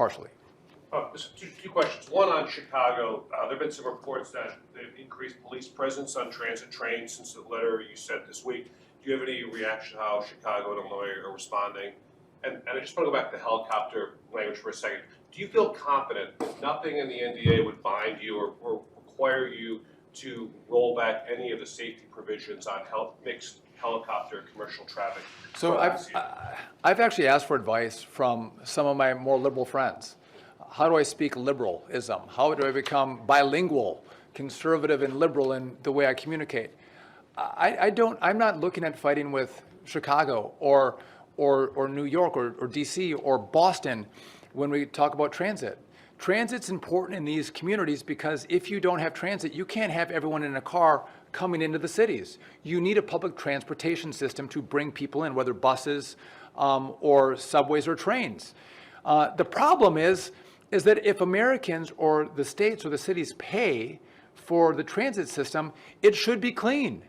partially. Two questions. One on Chicago. There have been some reports that they've increased police presence on transit trains since the letter you sent this week. Do you have any reaction to how Chicago and Illinois are responding? And I just want to go back to the helicopter language for a second. Do you feel confident that nothing in the NDA would bind you or require you to roll back any of the safety provisions on mixed helicopter commercial traffic? So I've actually asked for advice from some of my more liberal friends. How do I speak liberalism? How do I become bilingual, conservative and liberal in the way I communicate? I'm not looking at fighting with Chicago or New York or DC or Boston when we talk about transit. Transit's important in these communities because if you don't have transit, you can't have everyone in a car coming into the cities. You need a public transportation system to bring people in, whether buses or subways or trains. The problem is that if Americans or the states or the cities pay for the transit system, it should be clean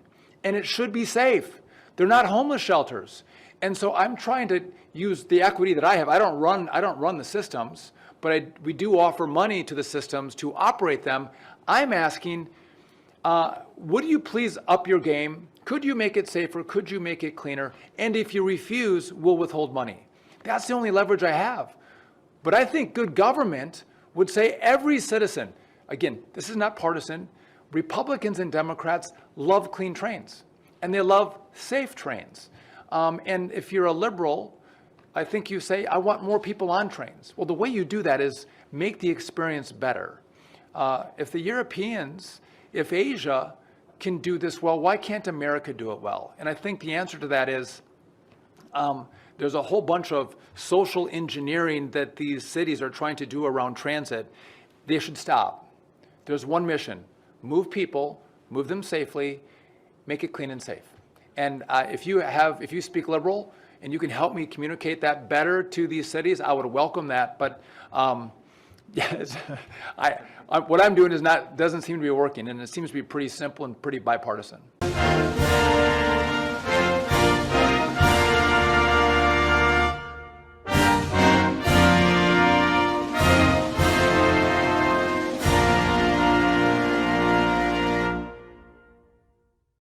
and it should be safe. They're not homeless shelters. And so I'm trying to use the equity that I have. I don't run the systems, but we do offer money to the systems to operate them. I'm asking, would you please up your game? Could you make it safer? Could you make it cleaner? And if you refuse, we'll withhold money. That's the only leverage I have. But I think good government would say every citizen, again, this is not partisan, Republicans and Democrats love clean trains, and they love safe trains. And if you're a liberal, I think you say, I want more people on trains. Well, the way you do that is make the experience better. If the Europeans, if Asia can do this well, why can't America do it well? And I think the answer to that is there's a whole bunch of social engineering that these cities are trying to do around transit. They should stop. There's one mission: move people, move them safely, make it clean and safe. And if you speak liberal and you can help me communicate that better to these cities, I would welcome that. But yes, what I'm doing doesn't seem to be working, and it seems to be pretty simple and pretty bipartisan.